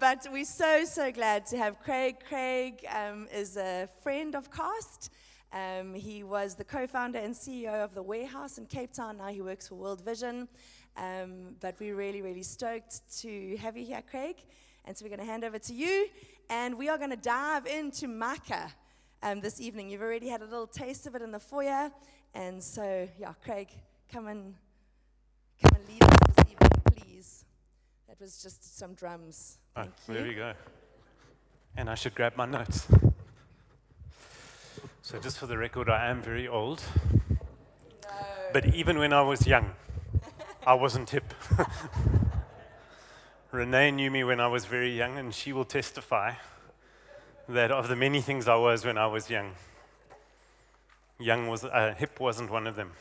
But we're so glad to have Craig. Craig is a friend of Cast. He was the co-founder and CEO of The Warehouse in Cape Town. Now he works for World Vision. But we're really stoked to have you here, Craig. And so we're going to hand over to you. And we are going to dive into Micah this evening. You've already had a little taste of it in the foyer. And so, yeah, Craig, come and lead us this evening, please. That was just some drums. Thank you. There we go. And I should grab my notes. So just for the record, I am very old. No. But even when I was young, I wasn't hip. Renee knew me when I was very young, and she will testify that of the many things I was when I was young, hip wasn't one of them.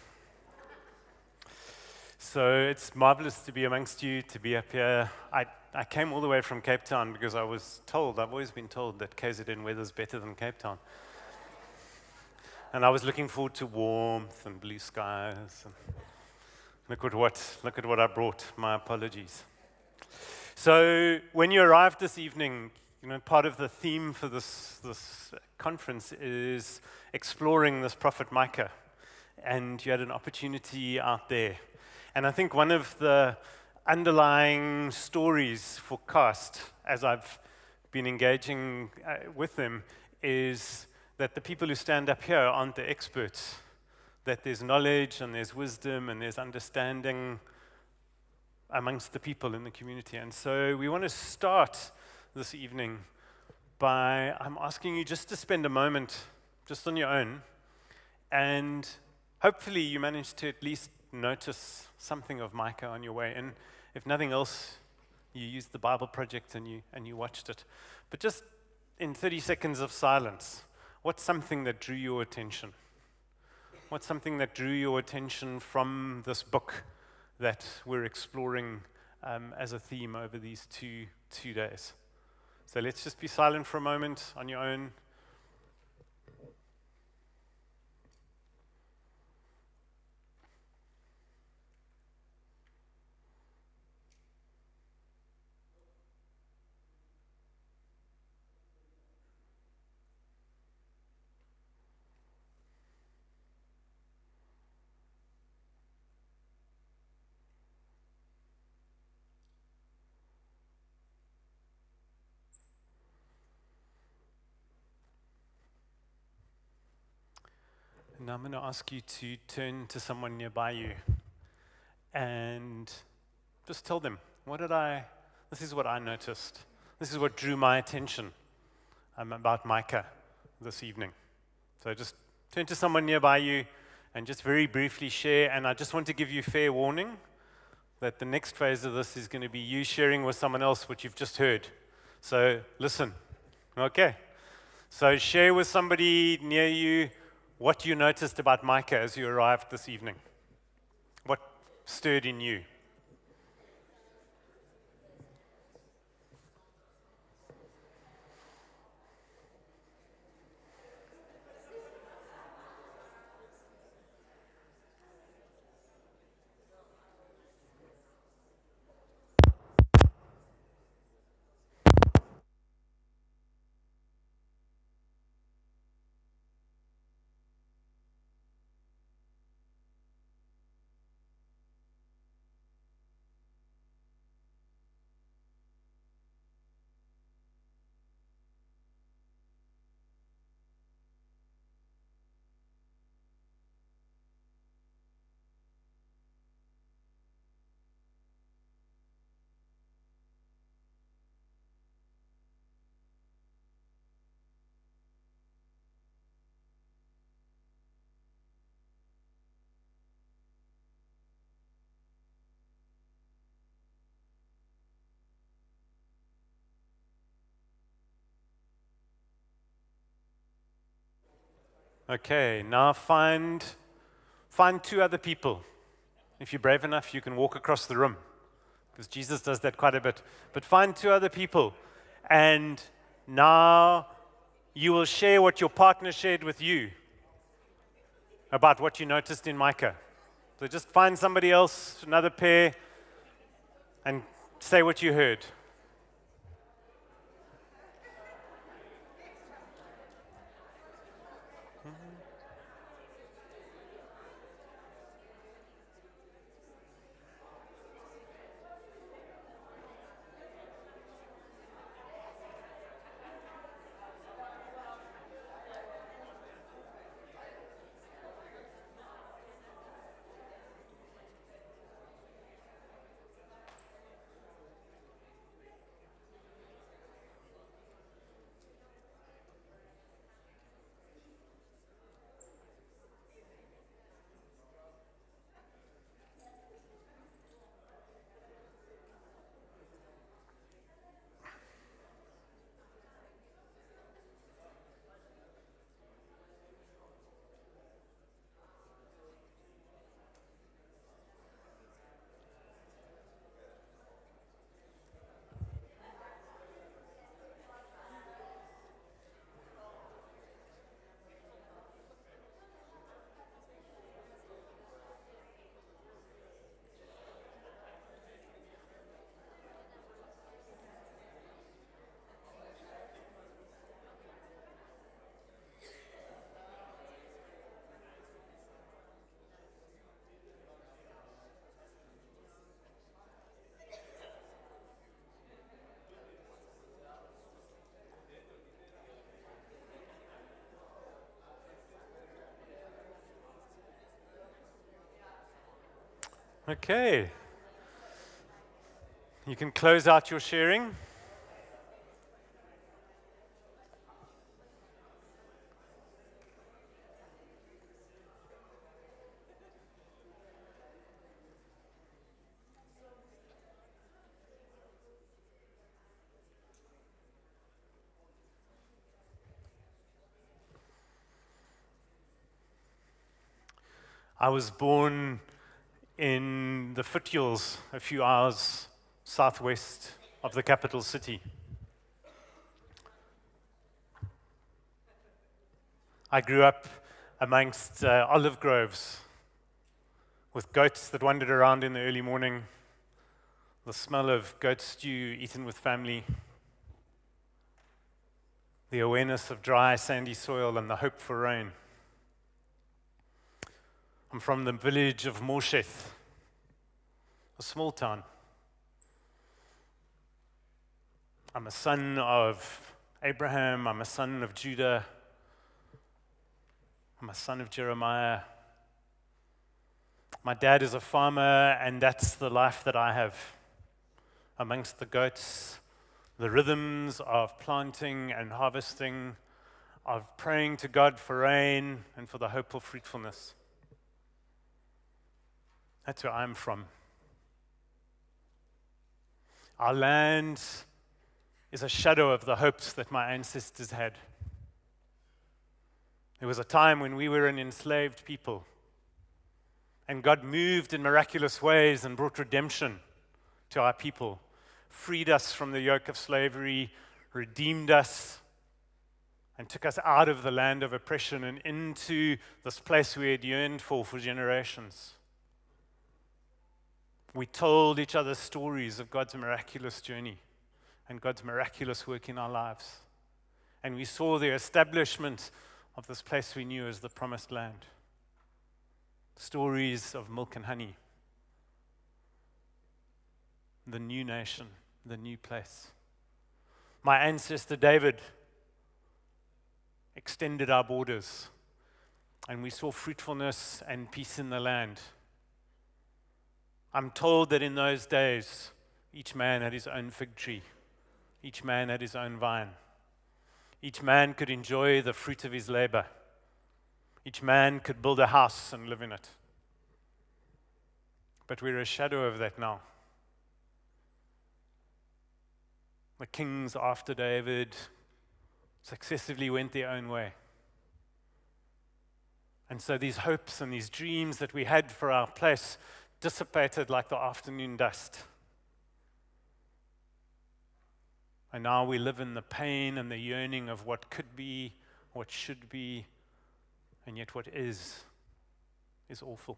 So it's marvelous to be amongst you, to be up here. I came all the way from Cape Town because I've always been told that KZN weather's better than Cape Town. And I was looking forward to warmth and blue skies. And look at what I brought. My apologies. So when you arrived this evening, part of the theme for this conference is exploring this prophet Micah. And you had an opportunity out there. And I think one of the underlying stories for Cast, as I've been engaging with them, is that the people who stand up here aren't the experts, that there's knowledge and there's wisdom and there's understanding amongst the people in the community. And so we want to start this evening by, I'm asking you just to spend a moment just on your own, and hopefully you manage to at least notice something of Micah on your way in. If nothing else, you used the Bible Project and you watched it. But just in 30 seconds of silence, what's something that drew your attention? What's something that drew your attention from this book that we're exploring as a theme over these two days? So let's just be silent for a moment on your own. Now I'm going to ask you to turn to someone nearby you and just tell them, this is what I noticed. This is what drew my attention about Micah this evening. So just turn to someone nearby you and just very briefly share. And I just want to give you fair warning that the next phase of this is going to be you sharing with someone else what you've just heard. So listen, okay? So share with somebody near you what you noticed about Micah as you arrived this evening. What stirred in you? Okay, now find two other people. If you're brave enough, you can walk across the room, because Jesus does that quite a bit. But find two other people, and now you will share what your partner shared with you about what you noticed in Micah. So just find somebody else, another pair, and say what you heard. Okay. You can close out your sharing. I was born in the foothills, a few hours southwest of the capital city. I grew up amongst olive groves with goats that wandered around in the early morning, the smell of goat stew eaten with family, the awareness of dry, sandy soil, and the hope for rain. I'm from the village of Morsheth, a small town. I'm a son of Abraham, I'm a son of Judah, I'm a son of Jeremiah. My dad is a farmer, and that's the life that I have. Amongst the goats, the rhythms of planting and harvesting, of praying to God for rain and for the hope of fruitfulness. That's where I'm from. Our land is a shadow of the hopes that my ancestors had. There was a time when we were an enslaved people, and God moved in miraculous ways and brought redemption to our people, freed us from the yoke of slavery, redeemed us, and took us out of the land of oppression and into this place we had yearned for generations. We told each other stories of God's miraculous journey and God's miraculous work in our lives. And we saw the establishment of this place we knew as the promised land. Stories of milk and honey. The new nation, the new place. My ancestor David extended our borders, and we saw fruitfulness and peace in the land. I'm told that in those days, each man had his own fig tree. Each man had his own vine. Each man could enjoy the fruit of his labor. Each man could build a house and live in it. But we're a shadow of that now. The kings after David successively went their own way. And so these hopes and these dreams that we had for our place dissipated like the afternoon dust. And now we live in the pain and the yearning of what could be, what should be, and yet what is awful.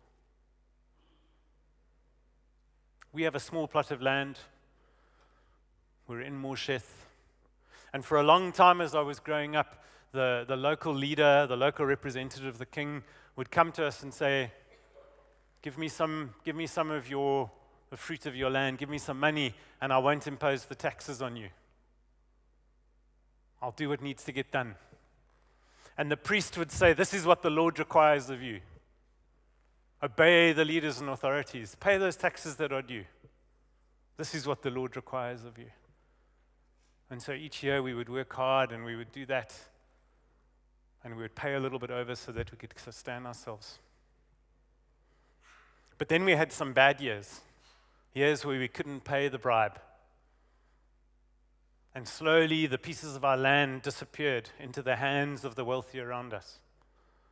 We have a small plot of land. We're in Morsheth. And for a long time as I was growing up, the local leader, the local representative of the king would come to us and say, Give me some of the fruit of your land, give me some money, and I won't impose the taxes on you. I'll do what needs to get done. And the priest would say, this is what the Lord requires of you. Obey the leaders and authorities. Pay those taxes that are due. This is what the Lord requires of you. And so each year we would work hard and we would do that. And we would pay a little bit over so that we could sustain ourselves. But then we had some bad years where we couldn't pay the bribe. And slowly the pieces of our land disappeared into the hands of the wealthy around us.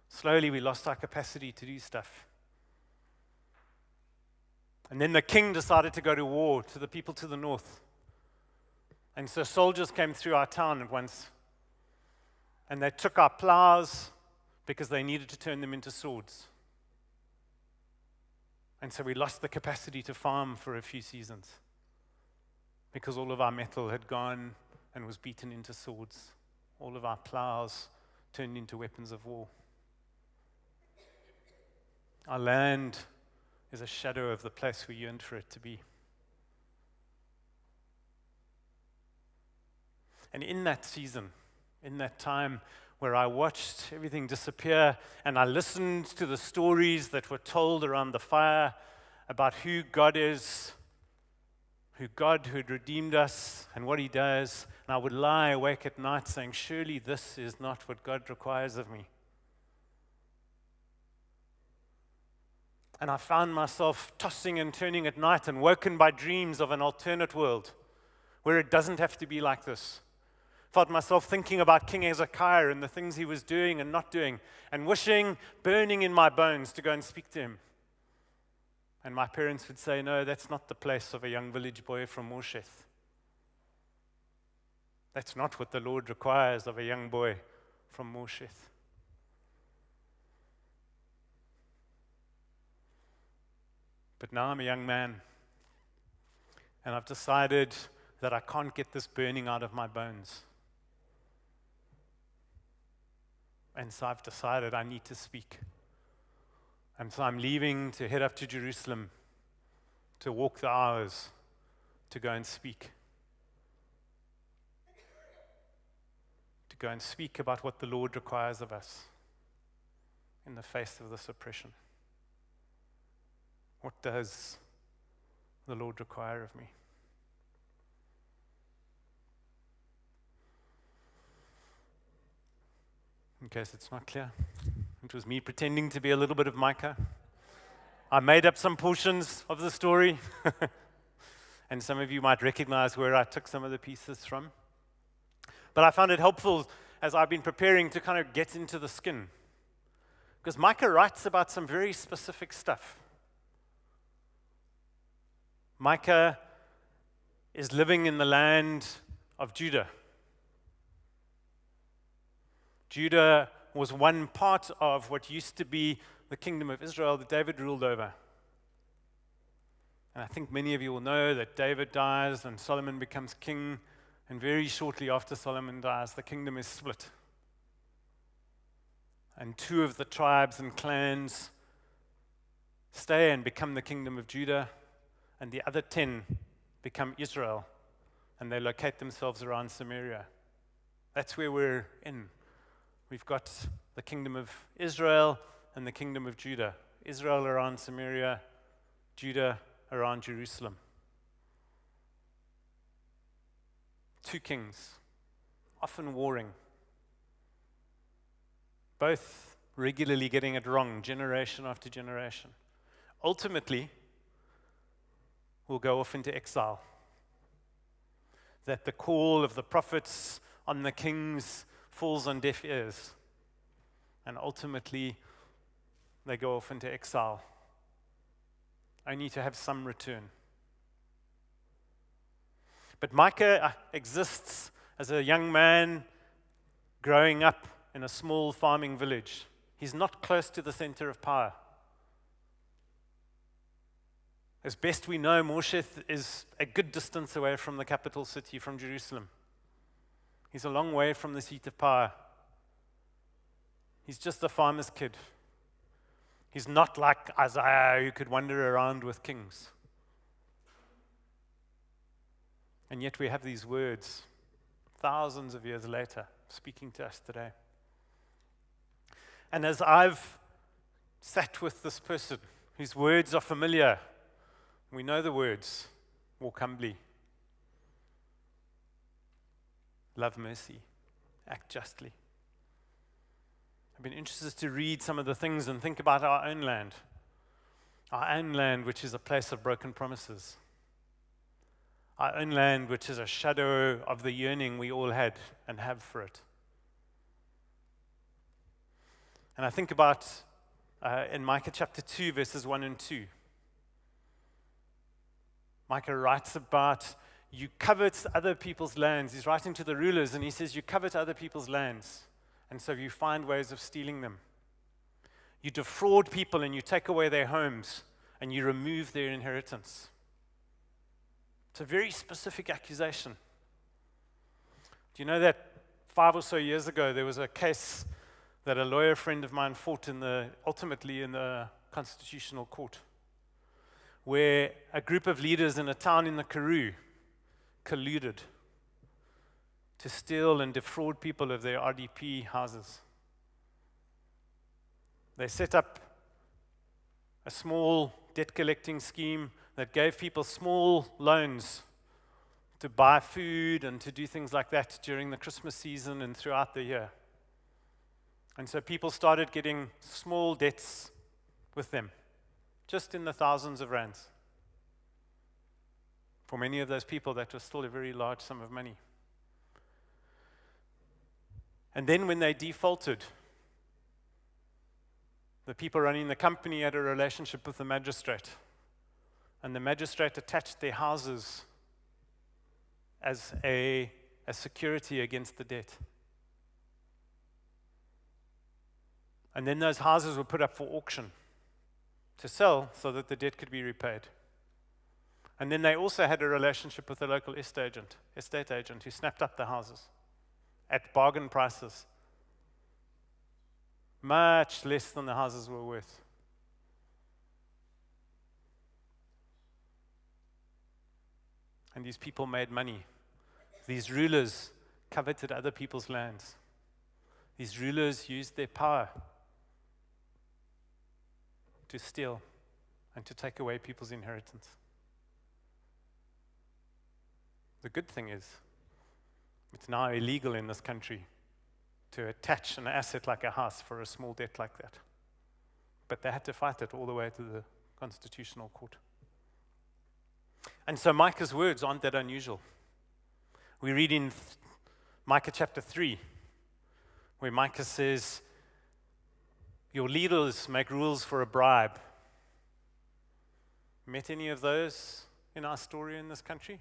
Slowly we lost our capacity to do stuff. And then the king decided to go to war to the people to the north. And so soldiers came through our town at once. And they took our plows because they needed to turn them into swords. And so we lost the capacity to farm for a few seasons because all of our metal had gone and was beaten into swords. All of our plows turned into weapons of war. Our land is a shadow of the place we yearned for it to be. And in that season, in that time where I watched everything disappear and I listened to the stories that were told around the fire, about who God is, who had redeemed us and what he does, and I would lie awake at night saying, surely this is not what God requires of me. And I found myself tossing and turning at night and woken by dreams of an alternate world where it doesn't have to be like this. Felt myself thinking about King Hezekiah and the things he was doing and not doing, and wishing, burning in my bones to go and speak to him. And my parents would say, no, that's not the place of a young village boy from Morsheth. That's not what the Lord requires of a young boy from Morsheth. But now I'm a young man, and I've decided that I can't get this burning out of my bones. And so I've decided I need to speak. And so I'm leaving to head up to Jerusalem, to walk the hours, to go and speak. To go and speak about what the Lord requires of us in the face of this oppression. What does the Lord require of me? In case it's not clear, it was me pretending to be a little bit of Micah. I made up some portions of the story, and some of you might recognize where I took some of the pieces from. But I found it helpful as I've been preparing to kind of get into the skin. Because Micah writes about some very specific stuff. Micah is living in the land of Judah. Judah was one part of what used to be the kingdom of Israel that David ruled over. And I think many of you will know that David dies and Solomon becomes king, and very shortly after Solomon dies, the kingdom is split. And 2 of the tribes and clans stay and become the kingdom of Judah, and the other 10 become Israel, and they locate themselves around Samaria. That's where we're in. We've got the kingdom of Israel and the kingdom of Judah. Israel around Samaria, Judah around Jerusalem. 2 kings, often warring, both regularly getting it wrong, generation after generation. Ultimately, we'll go off into exile. That the call of the prophets on the kings falls on deaf ears. And ultimately, they go off into exile, only to have some return. But Micah exists as a young man growing up in a small farming village. He's not close to the center of power. As best we know, Morsheth is a good distance away from the capital city, from Jerusalem. He's a long way from the seat of power. He's just a farmer's kid. He's not like Isaiah, who could wander around with kings. And yet we have these words, thousands of years later, speaking to us today. And as I've sat with this person, whose words are familiar, we know the words: walk humbly, love mercy, act justly. I've been interested to read some of the things and think about our own land, which is a place of broken promises, our own land, which is a shadow of the yearning we all had and have for it. And I think about in Micah chapter 2, verses 1 and 2. Micah writes about, you covet other people's lands. He's writing to the rulers, and he says, you covet other people's lands, and so you find ways of stealing them. You defraud people, and you take away their homes, and you remove their inheritance. It's a very specific accusation. Do you know that 5 or so years ago, there was a case that a lawyer friend of mine fought ultimately in the Constitutional Court, where a group of leaders in a town in the Karoo colluded to steal and defraud people of their RDP houses. They set up a small debt collecting scheme that gave people small loans to buy food and to do things like that during the Christmas season and throughout the year. And so people started getting small debts with them, just in the thousands of rands. For many of those people, that was still a very large sum of money. And then when they defaulted, the people running the company had a relationship with the magistrate. And the magistrate attached their houses as a security against the debt. And then those houses were put up for auction to sell so that the debt could be repaid. And then they also had a relationship with a local estate agent who snapped up the houses at bargain prices, much less than the houses were worth. And these people made money. These rulers coveted other people's lands. These rulers used their power to steal and to take away people's inheritance. The good thing is, it's now illegal in this country to attach an asset like a house for a small debt like that. But they had to fight it all the way to the Constitutional Court. And so Micah's words aren't that unusual. We read in Micah chapter 3, where Micah says, your leaders make rules for a bribe. Met any of those in our story in this country?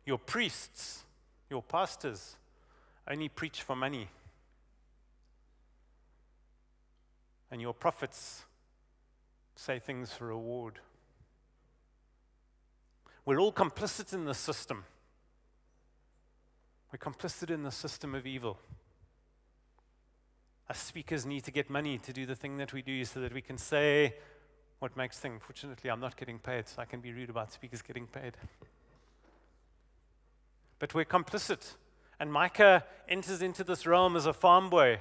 Your priests, your pastors, only preach for money. And your prophets say things for reward. We're all complicit in the system. We're complicit in the system of evil. Us speakers need to get money to do the thing that we do so that we can say what makes things. Fortunately, I'm not getting paid, so I can be rude about speakers getting paid. But we're complicit. And Micah enters into this realm as a farm boy.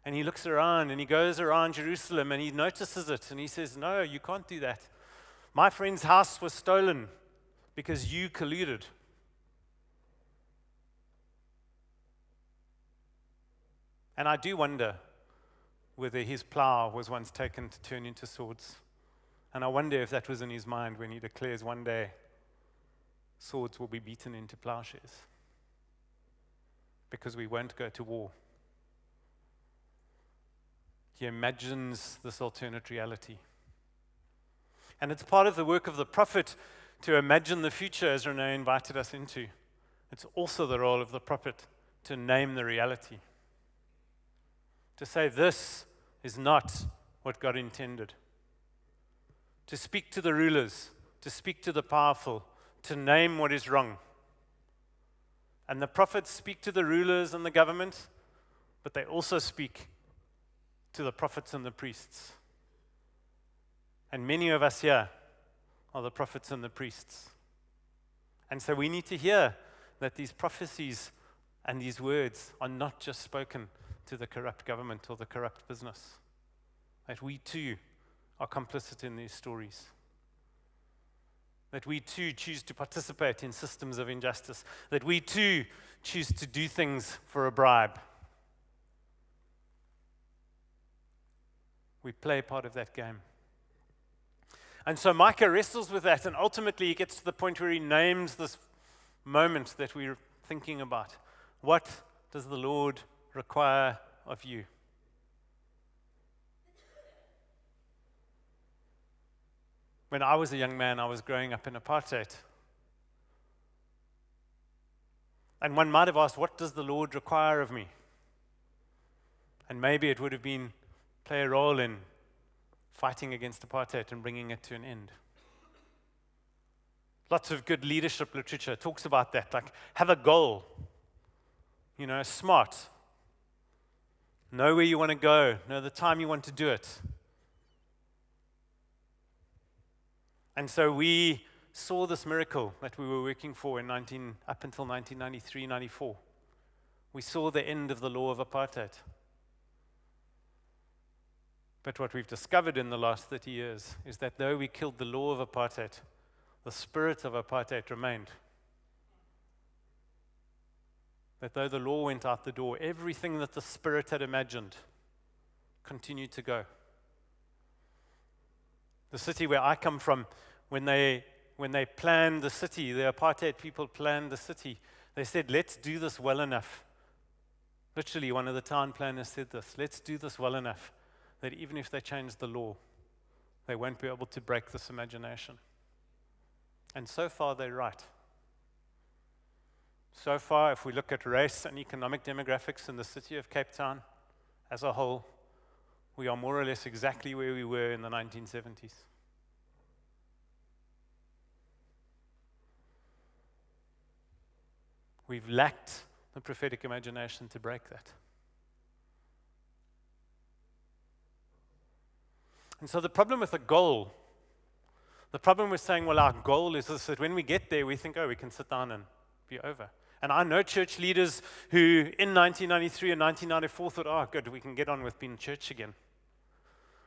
And he looks around and he goes around Jerusalem and he notices it. And he says, no, you can't do that. My friend's house was stolen because you colluded. And I do wonder whether his plow was once taken to turn into swords. And I wonder if that was in his mind when he declares one day swords will be beaten into plowshares because we won't go to war. He imagines this alternate reality. And it's part of the work of the prophet to imagine the future, as Renee invited us into. It's also the role of the prophet to name the reality. To say this is not what God intended. To speak to the rulers, to speak to the powerful, to name what is wrong. And the prophets speak to the rulers and the government, but they also speak to the prophets and the priests. And many of us here are the prophets and the priests. And so we need to hear that these prophecies and these words are not just spoken to the corrupt government or the corrupt business. That we too are complicit in these stories. That we too choose to participate in systems of injustice. That we too choose to do things for a bribe. We play part of that game. And so Micah wrestles with that, and ultimately he gets to the point where he names this moment that we're thinking about. What does the Lord require of you? When I was a young man, I was growing up in apartheid. And one might have asked, what does the Lord require of me? And maybe it would have been play a role in fighting against apartheid and bringing it to an end. Lots of good leadership literature talks about that, like have a goal, smart, know where you want to go, know the time you want to do it. And so we saw this miracle that we were working for up until 1993, 94. We saw the end of the law of apartheid. But what we've discovered in the last 30 years is that though we killed the law of apartheid, the spirit of apartheid remained. That though the law went out the door, everything that the spirit had imagined continued to go. The city where I come from, when they planned the city, the apartheid people planned the city, they said, let's do this well enough. Literally, one of the town planners said this, let's do this well enough that even if they change the law, they won't be able to break this imagination. And so far, they're right. So far, if we look at race and economic demographics in the city of Cape Town as a whole, we are more or less exactly where we were in the 1970s. We've lacked the prophetic imagination to break that. And so the problem with a goal, the problem with saying, well, our goal is this, that when we get there, we think, oh, we can sit down and be over. And I know church leaders who in 1993 and 1994 thought, oh, good, we can get on with being church again.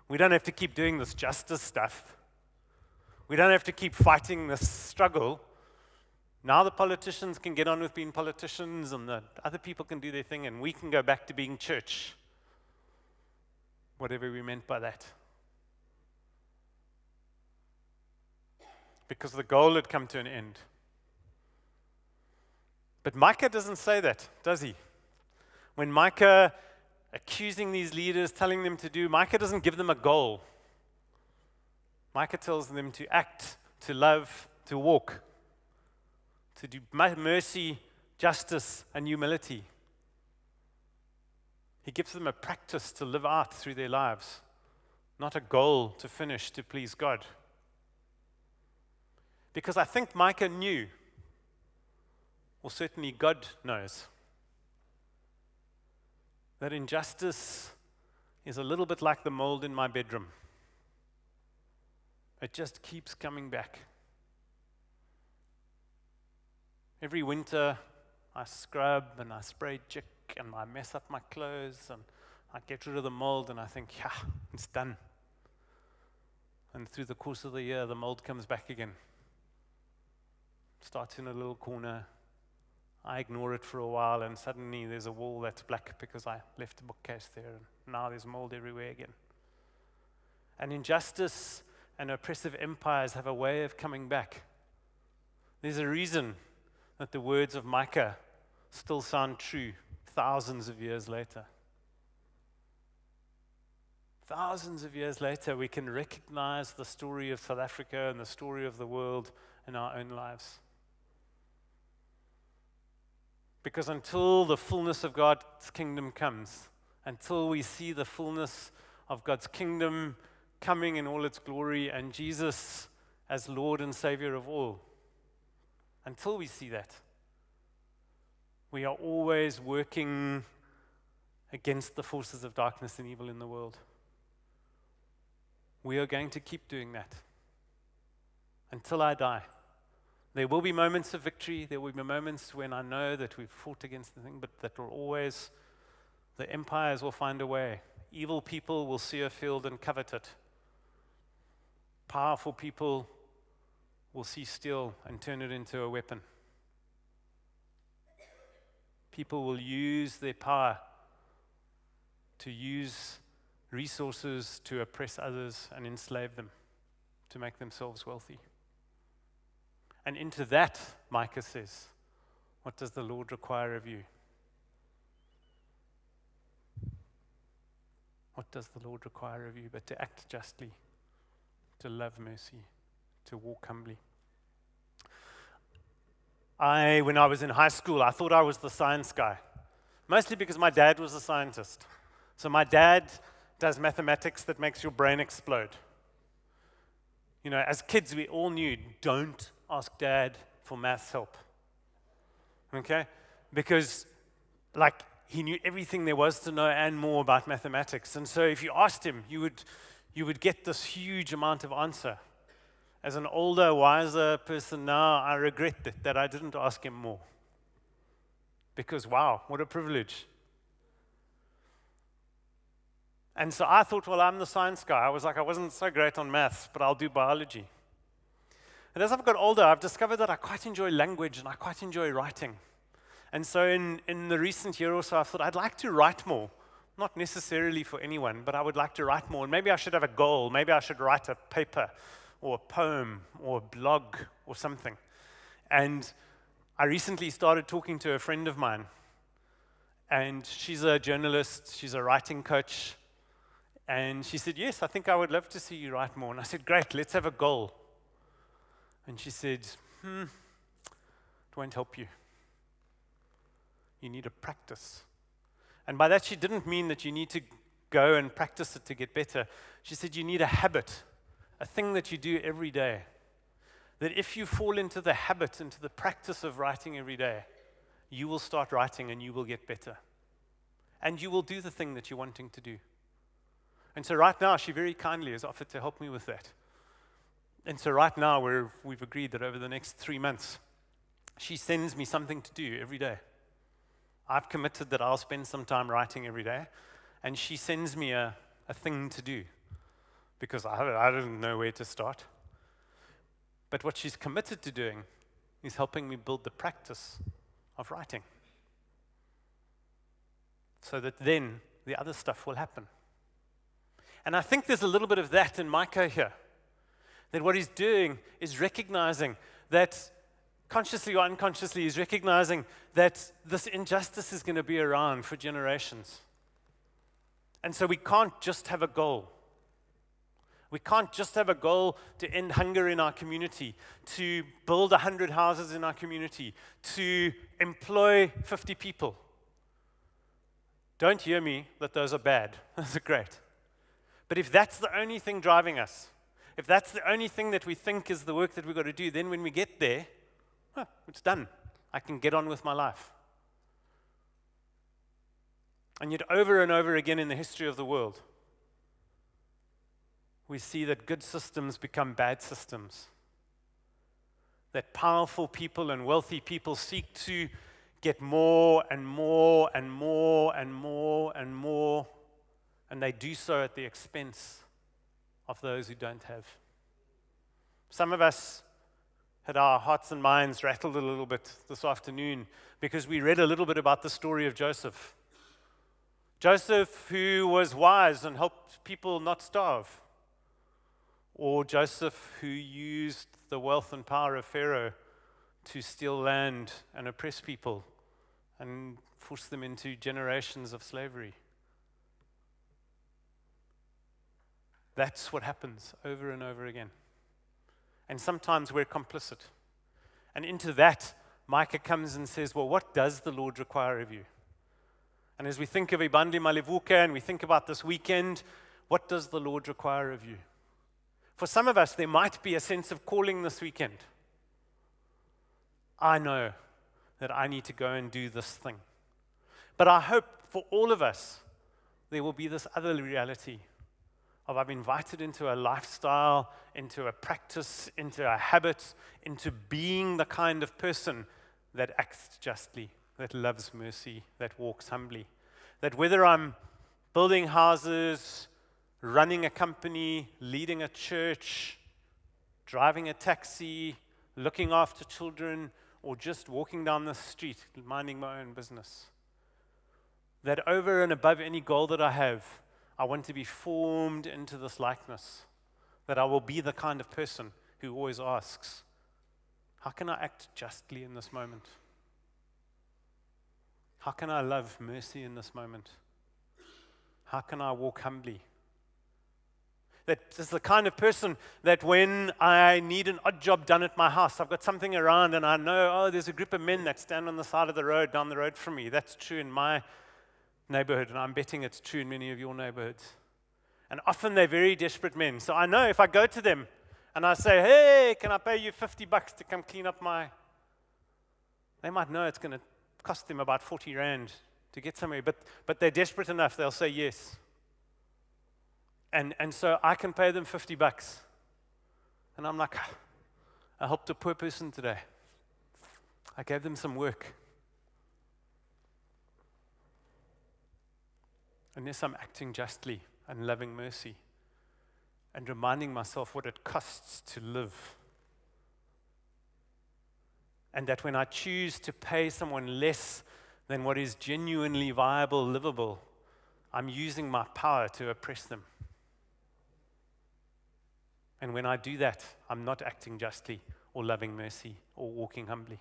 We don't have to keep doing this justice stuff. We don't have to keep fighting this struggle. Now the politicians can get on with being politicians and the other people can do their thing and we can go back to being church. Whatever we meant by that. Because the goal had come to an end. But Micah doesn't say that, does he? When Micah accusing these leaders, telling them to do, Micah doesn't give them a goal. Micah tells them to act, to love, to walk, to do mercy, justice, and humility. He gives them a practice to live out through their lives, not a goal to finish to please God. Because I think Micah knew, or certainly God knows, that injustice is a little bit like the mold in my bedroom. It just keeps coming back. Every winter, I scrub and I spray Jick and I mess up my clothes and I get rid of the mold and I think, yeah, it's done. And through the course of the year, the mold comes back again. Starts in a little corner. I ignore it for a while and suddenly there's a wall that's black because I left a bookcase there and now there's mold everywhere again. And injustice and oppressive empires have a way of coming back. There's a reason that the words of Micah still sound true thousands of years later. Thousands of years later, we can recognize the story of South Africa and the story of the world in our own lives. Because until the fullness of God's kingdom comes, until we see the fullness of God's kingdom coming in all its glory and Jesus as Lord and Savior of all, until we see that, we are always working against the forces of darkness and evil in the world. We are going to keep doing that until I die. There will be moments of victory. There will be moments when I know that we've fought against the thing, but that will always, the empires will find a way. Evil people will see a field and covet it. Powerful people will see steel and turn it into a weapon. People will use their power to use resources to oppress others and enslave them, to make themselves wealthy. And into that, Micah says, what does the Lord require of you? What does the Lord require of you but to act justly, to love mercy, to walk humbly? When I was in high school, I thought I was the science guy, mostly because my dad was a scientist. So my dad does mathematics that makes your brain explode. You know, as kids, we all knew, don't ask Dad for maths help. Okay? Because, he knew everything there was to know and more about mathematics. And so if you asked him, you would get this huge amount of answer. As an older, wiser person now, I regret that I didn't ask him more. Because, wow, what a privilege. And so I thought, well, I'm the science guy. I was like, I wasn't so great on maths, but I'll do biology. And as I've got older, I've discovered that I quite enjoy language and I quite enjoy writing. And so in the recent year or so, I thought I'd like to write more. Not necessarily for anyone, but I would like to write more. And maybe I should have a goal. Maybe I should write a paper or a poem or a blog or something. And I recently started talking to a friend of mine. And she's a journalist. She's a writing coach. And she said, yes, I think I would love to see you write more. And I said, great, let's have a goal. And she said, it won't help you. You need a practice. And by that, she didn't mean that you need to go and practice it to get better. She said you need a habit, a thing that you do every day. That if you fall into the habit, into the practice of writing every day, you will start writing and you will get better. And you will do the thing that you're wanting to do. And so right now, she very kindly has offered to help me with that. And so right now, we've agreed that over the next 3 months, she sends me something to do every day. I've committed that I'll spend some time writing every day, and she sends me a thing to do because I don't know where to start. But what she's committed to doing is helping me build the practice of writing so that then the other stuff will happen. And I think there's a little bit of that in Micah here, that what he's doing is recognizing that consciously or unconsciously, he's recognizing that this injustice is going to be around for generations. And so we can't just have a goal. We can't just have a goal to end hunger in our community, to build 100 houses in our community, to employ 50 people. Don't hear me that those are bad. Those are great. But if that's the only thing driving us, if that's the only thing that we think is the work that we've got to do, then when we get there, it's done. I can get on with my life. And yet over and over again in the history of the world, we see that good systems become bad systems. That powerful people and wealthy people seek to get more and more and more and more and more, and they do so at the expense of those who don't have. Some of us had our hearts and minds rattled a little bit this afternoon because we read a little bit about the story of Joseph. Joseph, who was wise and helped people not starve. Or Joseph, who used the wealth and power of Pharaoh to steal land and oppress people and force them into generations of slavery. That's what happens over and over again. And sometimes we're complicit. And into that, Micah comes and says, well, what does the Lord require of you? And as we think of Ibandla Malivuke and we think about this weekend, what does the Lord require of you? For some of us, there might be a sense of calling this weekend. I know that I need to go and do this thing. But I hope for all of us, there will be this other reality of I've invited into a lifestyle, into a practice, into a habit, into being the kind of person that acts justly, that loves mercy, that walks humbly. That whether I'm building houses, running a company, leading a church, driving a taxi, looking after children, or just walking down the street, minding my own business, that over and above any goal that I have, I want to be formed into this likeness, that I will be the kind of person who always asks, how can I act justly in this moment? How can I love mercy in this moment? How can I walk humbly? That is the kind of person that when I need an odd job done at my house, I've got something around and I know, there's a group of men that stand on the side of the road, down the road from me. That's true in my neighborhood, and I'm betting it's true in many of your neighborhoods. And often they're very desperate men. So I know if I go to them and I say, hey, can I pay you $50 to come clean up they might know it's going to cost them about 40 rand to get somewhere, but they're desperate enough, they'll say yes. And so I can pay them $50. And I'm like, I helped a poor person today. I gave them some work. Unless I'm acting justly, and loving mercy, and reminding myself what it costs to live. And that when I choose to pay someone less than what is genuinely viable, livable, I'm using my power to oppress them. And when I do that, I'm not acting justly or loving mercy or walking humbly.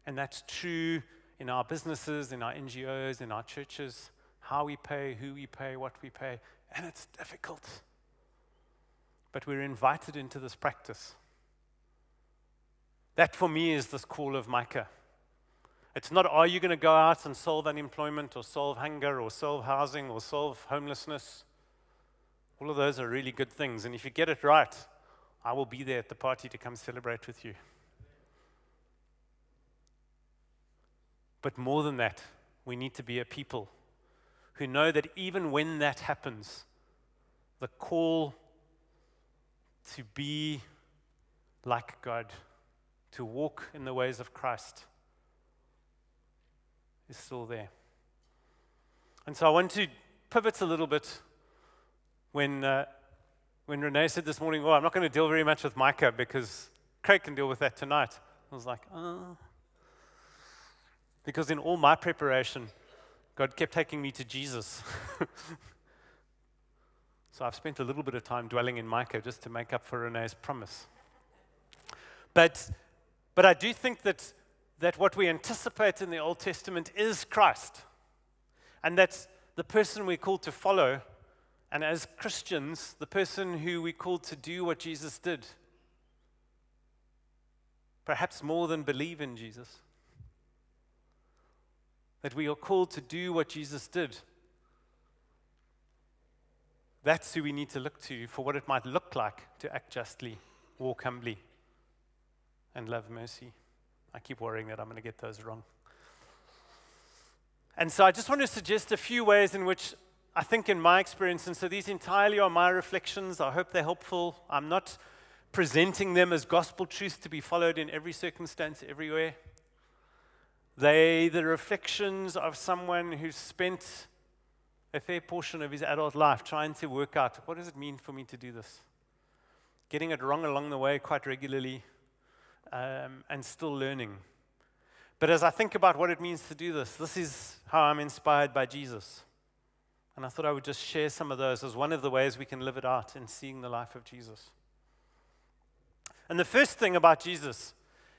And that's true in our businesses, in our NGOs, in our churches, how we pay, who we pay, what we pay. And it's difficult. But we're invited into this practice. That for me is this call of Micah. It's not, are you going to go out and solve unemployment or solve hunger or solve housing or solve homelessness? All of those are really good things. And if you get it right, I will be there at the party to come celebrate with you. But more than that, we need to be a people who know that even when that happens, the call to be like God, to walk in the ways of Christ, is still there. And so I want to pivot a little bit when Renee said this morning, I'm not going to deal very much with Micah because Craig can deal with that tonight. I was like, Because in all my preparation, God kept taking me to Jesus. So I've spent a little bit of time dwelling in Micah just to make up for Renee's promise. But I do think that what we anticipate in the Old Testament is Christ. And that's the person we're called to follow. And as Christians, the person who we're called to do what Jesus did. Perhaps more than believe in Jesus. That we are called to do what Jesus did. That's who we need to look to for what it might look like to act justly, walk humbly, and love mercy. I keep worrying that I'm going to get those wrong. And so I just want to suggest a few ways in which I think in my experience, and so these entirely are my reflections. I hope they're helpful. I'm not presenting them as gospel truth to be followed in every circumstance, everywhere. They're the reflections of someone who's spent a fair portion of his adult life trying to work out, what does it mean for me to do this? Getting it wrong along the way quite regularly, and still learning. But as I think about what it means to do this is how I'm inspired by Jesus. And I thought I would just share some of those as one of the ways we can live it out in seeing the life of Jesus. And the first thing about Jesus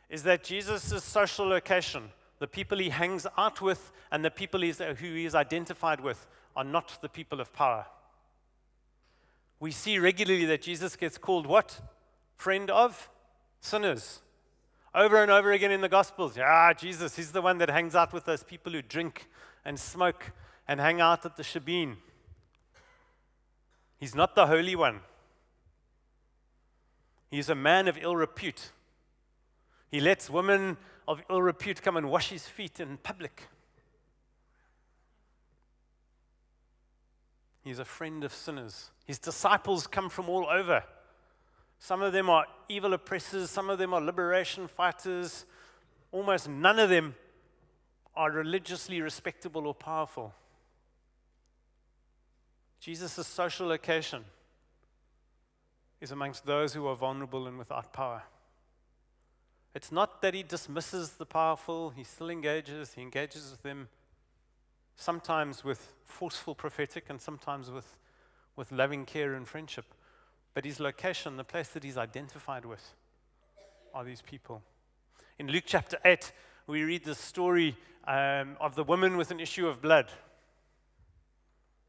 is that Jesus' social location, the people he hangs out with and the people who he is identified with, are not the people of power. We see regularly that Jesus gets called what? Friend of sinners. Over and over again in the Gospels. Jesus, he's the one that hangs out with those people who drink and smoke and hang out at the shebeen. He's not the Holy One. He's a man of ill repute. He lets women of ill repute come and wash his feet in public. He's a friend of sinners. His disciples come from all over. Some of them are evil oppressors. Some of them are liberation fighters. Almost none of them are religiously respectable or powerful. Jesus' social location is amongst those who are vulnerable and without power. It's not that he dismisses the powerful. He still engages. He engages with them, sometimes with forceful prophetic and sometimes with loving care and friendship. But his location, the place that he's identified with, are these people. In Luke chapter 8, we read the story of the woman with an issue of blood.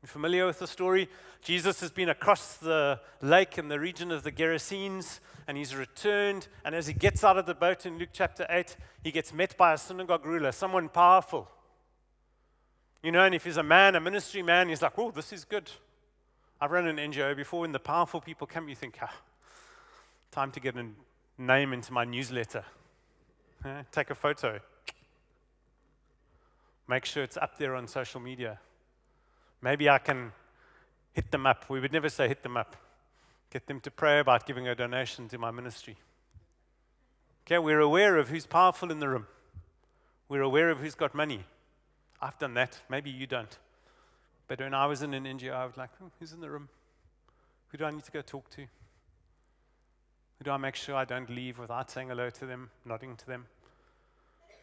You familiar with the story? Jesus has been across the lake in the region of the Gerasenes, and he's returned. And as he gets out of the boat in Luke chapter 8, he gets met by a synagogue ruler, someone powerful. And if he's a man, a ministry man, he's like, this is good. I've run an NGO before. When the powerful people come, you think, time to get a name into my newsletter. Take a photo. Make sure it's up there on social media. Maybe I can hit them up. We would never say hit them up. Get them to pray about giving a donation to my ministry. Okay, we're aware of who's powerful in the room. We're aware of who's got money. I've done that. Maybe you don't. But when I was in an NGO, I was like, who's in the room? Who do I need to go talk to? Who do I make sure I don't leave without saying hello to them, nodding to them?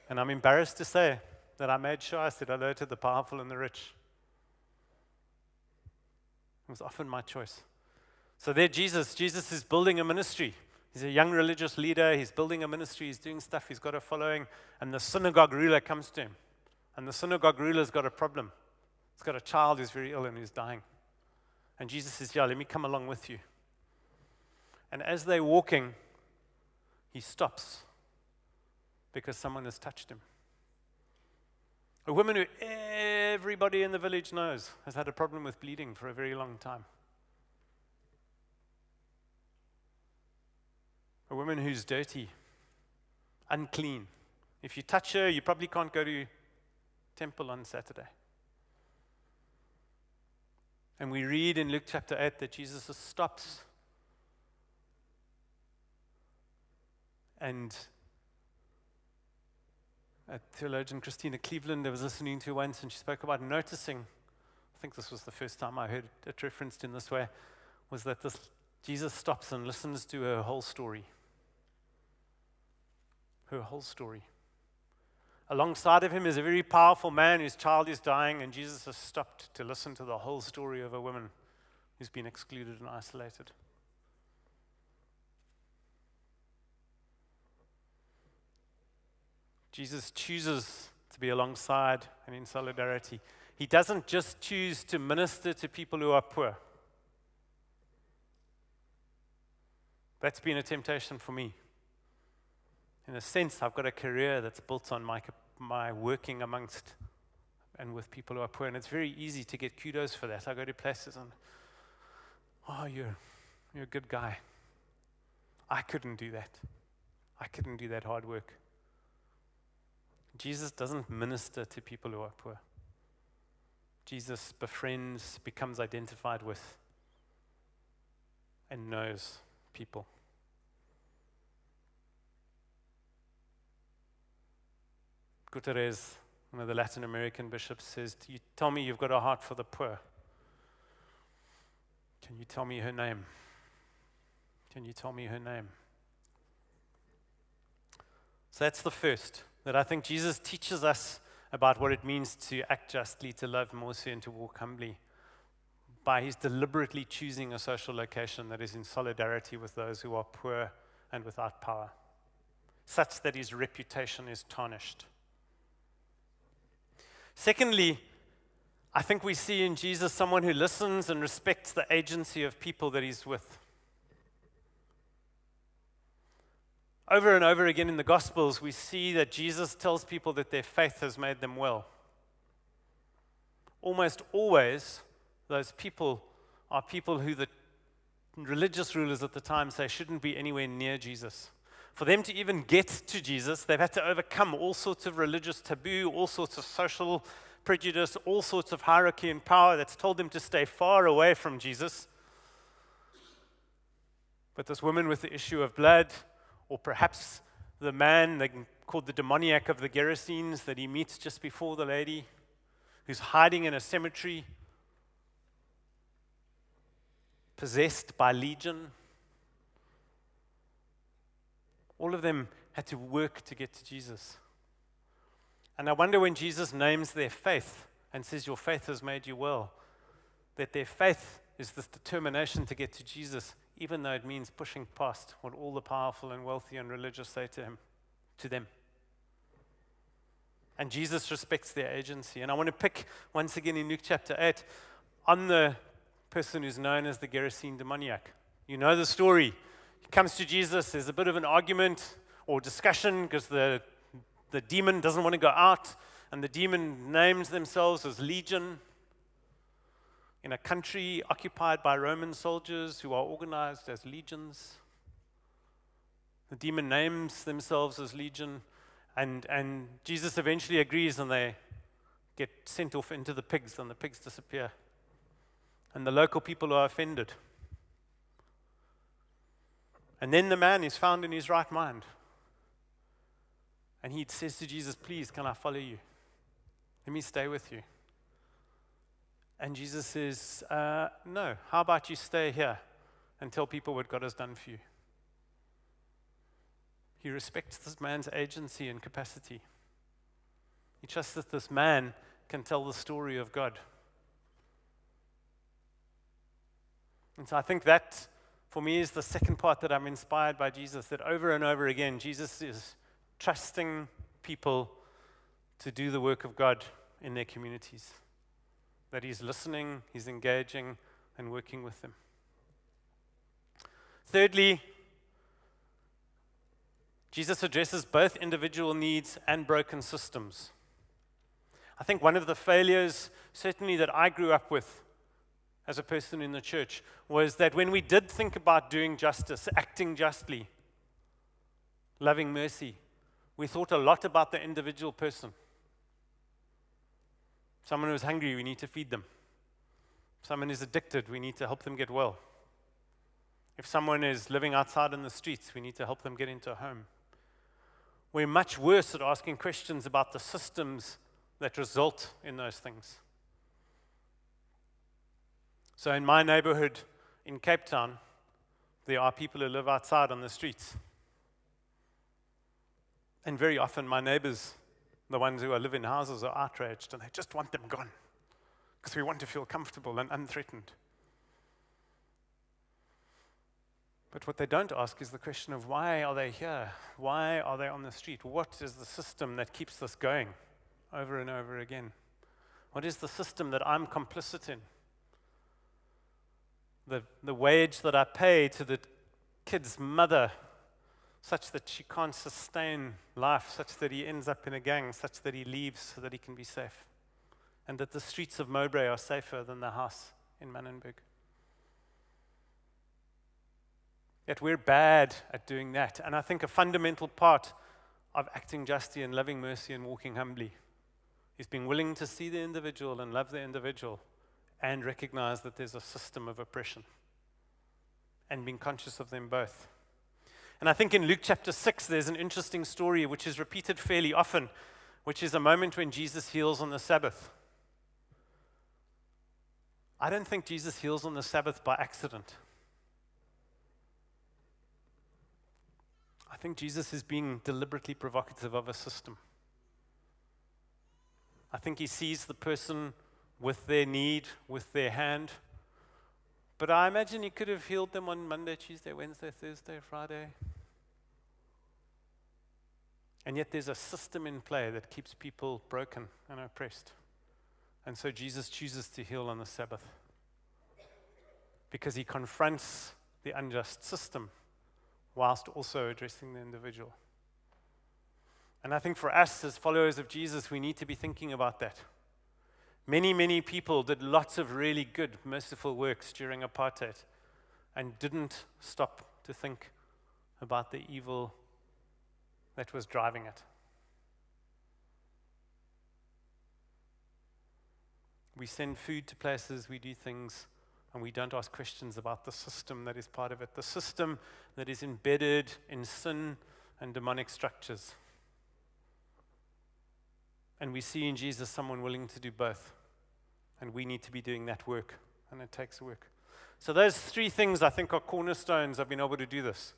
And I'm embarrassed to say that I made sure I said hello to the powerful and the rich. It was often my choice. So there, Jesus is building a ministry. He's a young religious leader. He's building a ministry. He's doing stuff. He's got a following. And the synagogue ruler comes to him. And the synagogue ruler's got a problem. He's got a child who's very ill and who's dying. And Jesus says, yeah, let me come along with you. And as they're walking, he stops because someone has touched him. A woman who everybody in the village knows has had a problem with bleeding for a very long time. A woman who's dirty, unclean. If you touch her, you probably can't go to temple on Saturday. And we read in Luke chapter 8 that Jesus stops and a theologian, Christina Cleveland, I was listening to once, and she spoke about noticing, I think this was the first time I heard it referenced in this way, was that Jesus stops and listens to her whole story. Her whole story. Alongside of him is a very powerful man whose child is dying, and Jesus has stopped to listen to the whole story of a woman who's been excluded and isolated. Jesus chooses to be alongside and in solidarity. He doesn't just choose to minister to people who are poor. That's been a temptation for me. In a sense, I've got a career that's built on my working amongst and with people who are poor, and it's very easy to get kudos for that. I go to places and, oh, you're a good guy. I couldn't do that. I couldn't do that hard work. Jesus doesn't minister to people who are poor. Jesus befriends, becomes identified with, and knows people. Guterres, one of the Latin American bishops, says, you tell me you've got a heart for the poor. Can you tell me her name? Can you tell me her name? So that's the first, that I think Jesus teaches us about what it means to act justly, to love mercy, and to walk humbly by his deliberately choosing a social location that is in solidarity with those who are poor and without power, such that his reputation is tarnished. Secondly, I think we see in Jesus someone who listens and respects the agency of people that he's with. Over and over again in the Gospels, we see that Jesus tells people that their faith has made them well. Almost always, those people are people who the religious rulers at the time say shouldn't be anywhere near Jesus. For them to even get to Jesus, they've had to overcome all sorts of religious taboo, all sorts of social prejudice, all sorts of hierarchy and power that's told them to stay far away from Jesus. But this woman with the issue of blood, or perhaps the man called the demoniac of the Gerasenes that he meets just before the lady, who's hiding in a cemetery, possessed by legion. All of them had to work to get to Jesus. And I wonder when Jesus names their faith and says, your faith has made you well, that their faith is this determination to get to Jesus, even though it means pushing past what all the powerful and wealthy and religious say to them. And Jesus respects their agency. And I want to pick, once again in Luke chapter 8, on the person who's known as the Gerasene demoniac. You know the story. He comes to Jesus, there's a bit of an argument or discussion because the demon doesn't want to go out, and the demon names themselves as Legion in a country occupied by Roman soldiers who are organized as legions. The demon names themselves as Legion, and Jesus eventually agrees, and they get sent off into the pigs, and the pigs disappear. And the local people are offended. And then the man is found in his right mind. And he says to Jesus, please, can I follow you? Let me stay with you. And Jesus says, no, how about you stay here and tell people what God has done for you? He respects this man's agency and capacity. He trusts that this man can tell the story of God. And so I think that, for me, is the second part that I'm inspired by Jesus, that over and over again, Jesus is trusting people to do the work of God in their communities. That he's listening, he's engaging, and working with them. Thirdly, Jesus addresses both individual needs and broken systems. I think one of the failures, certainly that I grew up with as a person in the church, was that when we did think about doing justice, acting justly, loving mercy, we thought a lot about the individual person. Someone who's hungry, we need to feed them. Someone is addicted, we need to help them get well. If someone is living outside in the streets, we need to help them get into a home. We're much worse at asking questions about the systems that result in those things. So in my neighborhood in Cape Town, there are people who live outside on the streets. And very often my neighbors, the ones who live in houses, are outraged and they just want them gone because we want to feel comfortable and unthreatened. But what they don't ask is the question of why are they here? Why are they on the street? What is the system that keeps this going over and over again? What is the system that I'm complicit in? The wage that I pay to the kid's mother, such that she can't sustain life, such that he ends up in a gang, such that he leaves so that he can be safe, and that the streets of Mowbray are safer than the house in Manenberg. Yet we're bad at doing that. And I think a fundamental part of acting justly and loving mercy and walking humbly is being willing to see the individual and love the individual and recognize that there's a system of oppression and being conscious of them both. And I think in Luke chapter 6, there's an interesting story which is repeated fairly often, which is a moment when Jesus heals on the Sabbath. I don't think Jesus heals on the Sabbath by accident. I think Jesus is being deliberately provocative of a system. I think he sees the person with their need, with their hand. But I imagine he could have healed them on Monday, Tuesday, Wednesday, Thursday, Friday. And yet there's a system in play that keeps people broken and oppressed. And so Jesus chooses to heal on the Sabbath because he confronts the unjust system whilst also addressing the individual. And I think for us as followers of Jesus, we need to be thinking about that. Many, many people did lots of really good, merciful works during apartheid and didn't stop to think about the evil that was driving it. We send food to places, we do things, and we don't ask questions about the system that is part of it, the system that is embedded in sin and demonic structures. And we see in Jesus someone willing to do both. And we need to be doing that work, and it takes work. So those three things I think are cornerstones of being able to do this.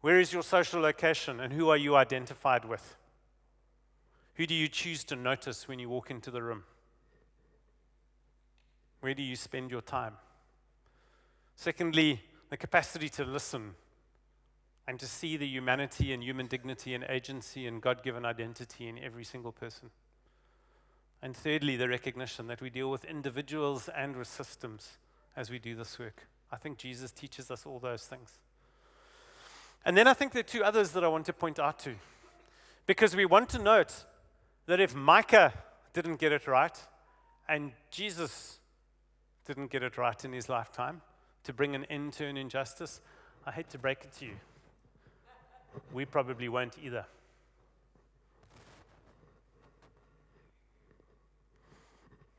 Where is your social location, and who are you identified with? Who do you choose to notice when you walk into the room? Where do you spend your time? Secondly, the capacity to listen and to see the humanity and human dignity and agency and God-given identity in every single person. And thirdly, the recognition that we deal with individuals and with systems as we do this work. I think Jesus teaches us all those things. And then I think there are two others that I want to point out to. Because we want to note that if Micah didn't get it right, and Jesus didn't get it right in his lifetime, to bring an end to an injustice, I hate to break it to you. We probably won't either.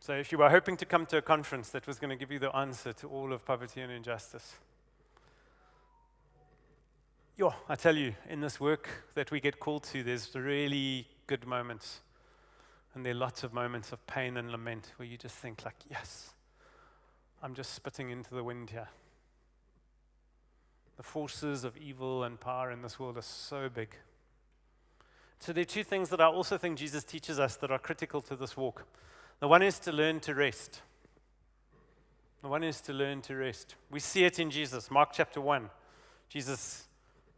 So if you were hoping to come to a conference that was going to give you the answer to all of poverty and injustice, I tell you, in this work that we get called to, there's really good moments. And there are lots of moments of pain and lament where you just think like, yes, I'm just spitting into the wind here. The forces of evil and power in this world are so big. So there are two things that I also think Jesus teaches us that are critical to this walk. The one is to learn to rest. The one is to learn to rest. We see it in Jesus. Mark chapter 1. Jesus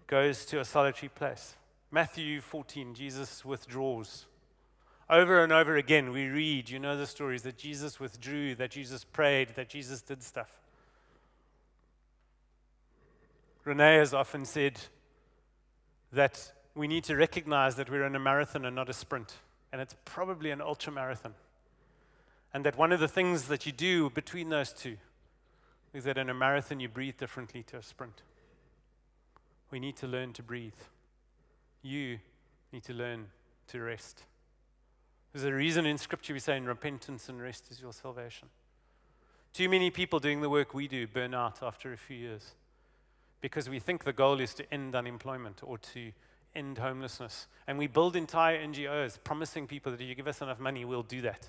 goes to a solitary place. Matthew 14, Jesus withdraws. Over and over again, we read, you know the stories, that Jesus withdrew, that Jesus prayed, that Jesus did stuff. Renee has often said that we need to recognize that we're in a marathon and not a sprint. And it's probably an ultra marathon. And that one of the things that you do between those two is that in a marathon you breathe differently to a sprint. We need to learn to breathe. You need to learn to rest. There's a reason in Scripture we say in repentance and rest is your salvation. Too many people doing the work we do burn out after a few years because we think the goal is to end unemployment or to end homelessness. And we build entire NGOs promising people that if you give us enough money, we'll do that.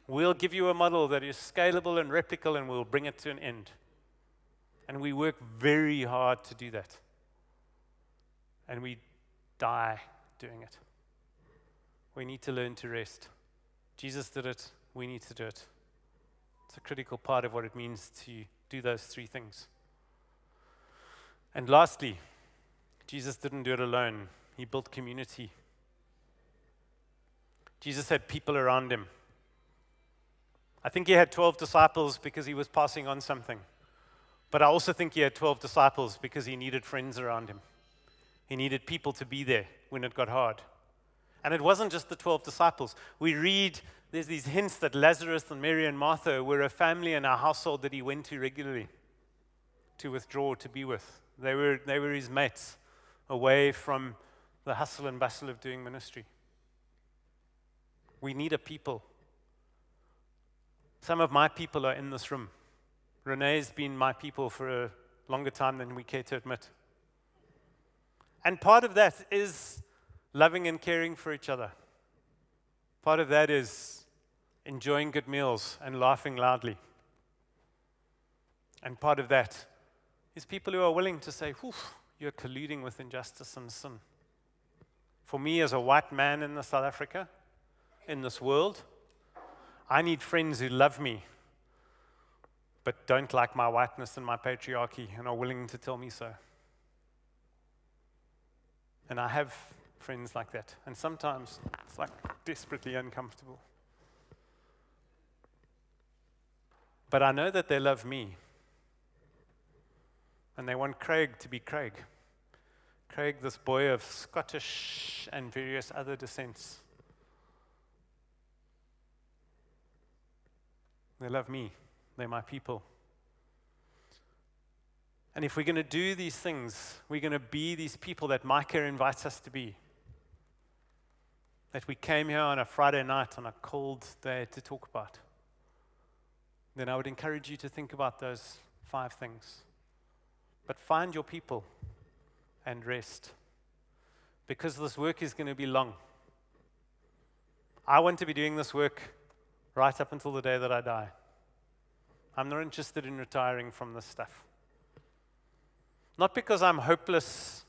We'll give you a model that is scalable and replicable and we'll bring it to an end. And we work very hard to do that. And we die doing it. We need to learn to rest. Jesus did it. We need to do it. It's a critical part of what it means to do those three things. And lastly, Jesus didn't do it alone. He built community. Jesus had people around him. I think he had 12 disciples because he was passing on something. But I also think he had 12 disciples because he needed friends around him. He needed people to be there when it got hard. And it wasn't just the 12 disciples. We read, there's these hints that Lazarus and Mary and Martha were a family in a household that he went to regularly to withdraw, to be with. They were his mates away from the hustle and bustle of doing ministry. We need a people. Some of my people are in this room. Renee's been my people for a longer time than we care to admit. And part of that is loving and caring for each other. Part of that is enjoying good meals and laughing loudly. And part of that is people who are willing to say, you're colluding with injustice and sin. For me as a white man in South Africa, in this world, I need friends who love me but don't like my whiteness and my patriarchy and are willing to tell me so. And I have friends like that. And sometimes it's like desperately uncomfortable. But I know that they love me. And they want Craig to be Craig. Craig, this boy of Scottish and various other descents. They love me. They're my people. And if we're going to do these things, we're going to be these people that Micah invites us to be. That we came here on a Friday night on a cold day to talk about. Then I would encourage you to think about those 5 things. But find your people and rest. Because this work is going to be long. I want to be doing this work right up until the day that I die. I'm not interested in retiring from this stuff. Not because I'm hopeless,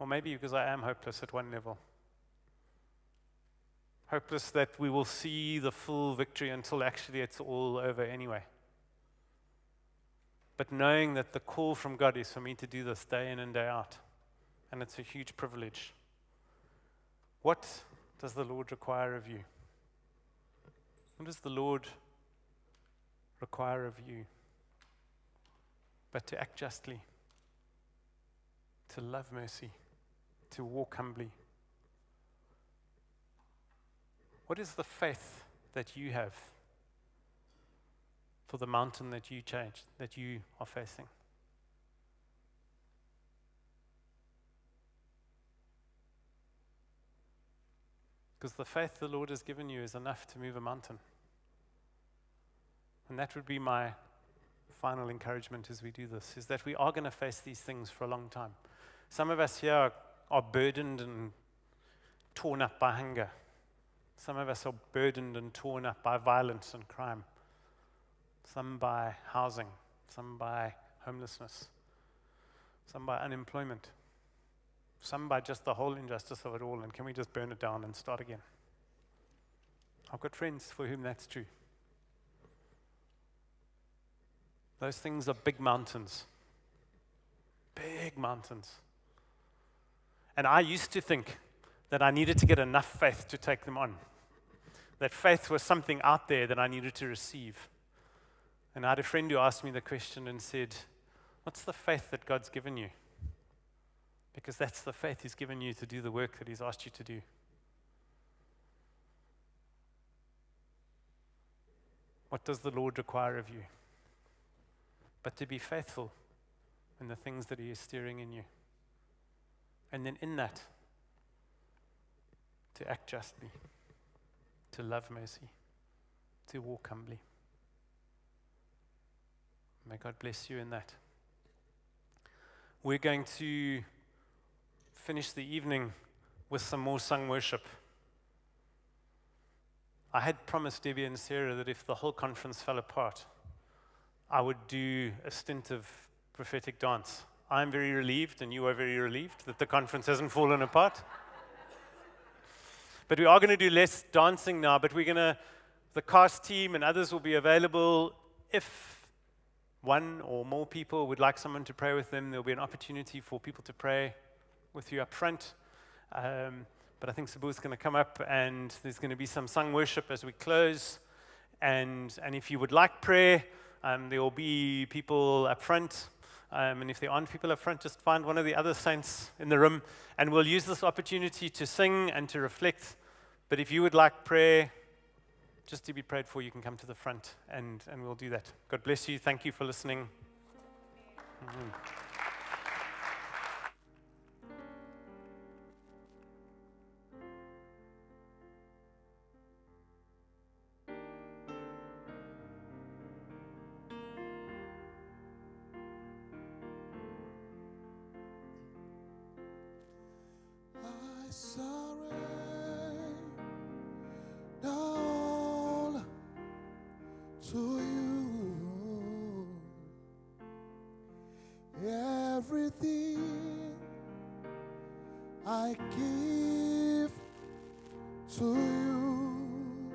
or maybe because I am hopeless at one level. Hopeless that we will see the full victory until actually it's all over anyway. But knowing that the call from God is for me to do this day in and day out. And it's a huge privilege. What does the Lord require of you? What does the Lord require of you? But to act justly, to love mercy, to walk humbly. What is the faith that you have for the mountain that you changed, that you are facing? Because the faith the Lord has given you is enough to move a mountain. And that would be my final encouragement as we do this is that we are going to face these things for a long time. Some of us here are burdened and torn up by hunger. Some of us are burdened and torn up by violence and crime. Some by housing, some by homelessness, some by unemployment, some by just the whole injustice of it all. And can we just burn it down and start again? I've got friends for whom that's true. Those things are big mountains. Big mountains. And I used to think that I needed to get enough faith to take them on. That faith was something out there that I needed to receive. And I had a friend who asked me the question and said, what's the faith that God's given you? Because that's the faith He's given you to do the work that He's asked you to do. What does the Lord require of you? But to be faithful in the things that He is stirring in you. And then in that, to act justly, to love mercy, to walk humbly. May God bless you in that. We're going to finish the evening with some more sung worship. I had promised Debbie and Sarah that if the whole conference fell apart, I would do a stint of prophetic dance. I'm very relieved, and you are very relieved, that the conference hasn't fallen apart. But we are going to do less dancing now, but the cast team and others will be available. If one or more people would like someone to pray with them, there'll be an opportunity for people to pray with you up front. But I think Sabu's going to come up, and there's going to be some sung worship as we close. And if you would like prayer, there will be people up front. And if there aren't people up front, just find one of the other saints in the room. And we'll use this opportunity to sing and to reflect. But if you would like prayer, just to be prayed for, you can come to the front, and we'll do that. God bless you. Thank you for listening. I surrender all to you. Everything I give to you,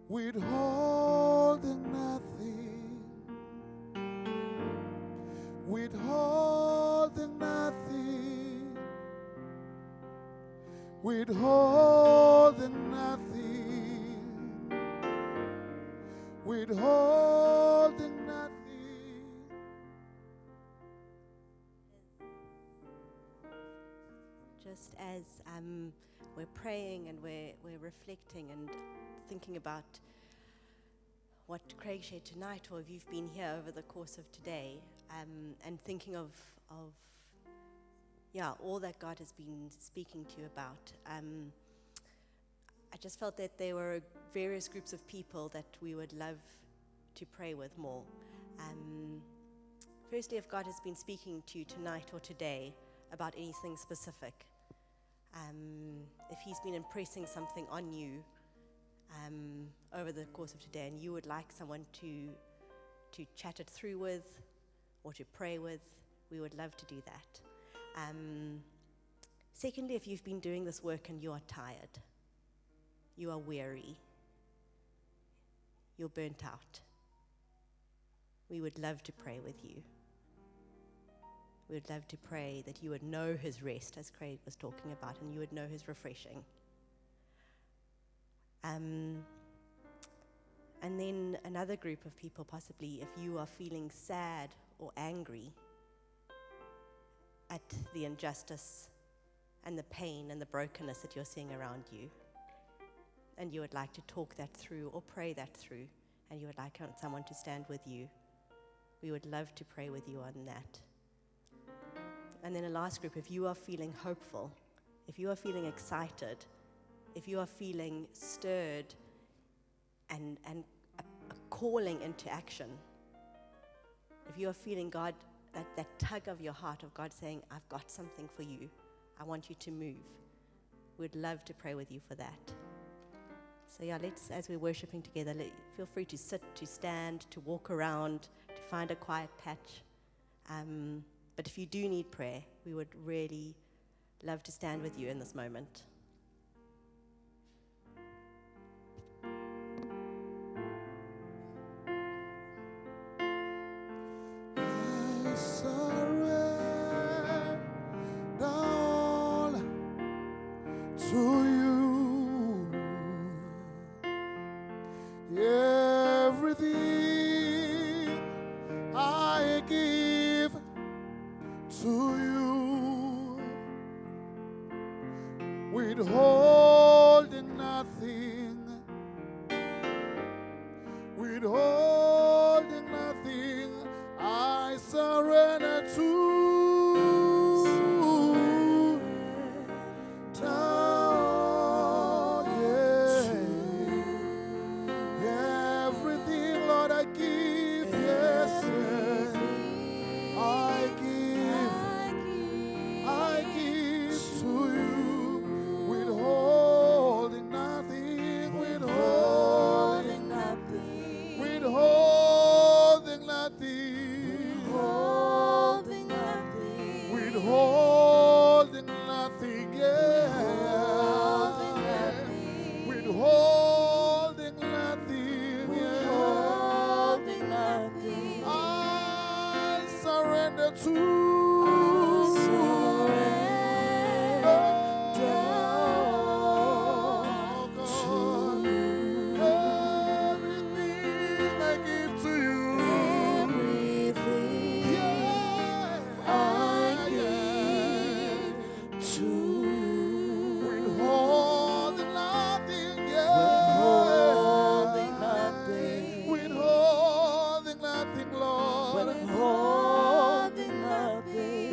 withholding nothing, withholding nothing, withholding nothing, withholding nothing. Just as we're praying and we're reflecting and thinking about what Craig shared tonight, or if you've been here over the course of today, and thinking of all that God has been speaking to you about, I just felt that there were various groups of people that we would love to pray with more. Firstly, if God has been speaking to you tonight or today about anything specific, if He's been impressing something on you over the course of today, and you would like someone to chat it through with or to pray with, we would love to do that. Secondly, if you've been doing this work and you are tired, you are weary, you're burnt out, we would love to pray with you. We would love to pray that you would know His rest, as Craig was talking about, and you would know His refreshing. And then another group of people, possibly, if you are feeling sad or angry at the injustice and the pain and the brokenness that you're seeing around you, and you would like to talk that through or pray that through, and you would like someone to stand with you, we would love to pray with you on that. And then a last group, if you are feeling hopeful, if you are feeling excited, if you are feeling stirred and a calling into action. If you are feeling God, that tug of your heart of God saying, I've got something for you, I want you to move, we'd love to pray with you for that. So yeah, let's, as we're worshiping together, feel free to sit, to stand, to walk around, to find a quiet patch. But if you do need prayer, we would really love to stand with you in this moment. I surrender all to you. Everything I give to you, withholding nothing, withholding nothing, I surrender to now, yeah. Everything, Lord, I give, yes, yes. I give to you, withholding nothing, withholding nothing, withholding nothing, withholding nothing, withholding nothing, yeah, withholding nothing, withholding nothing, I surrender to.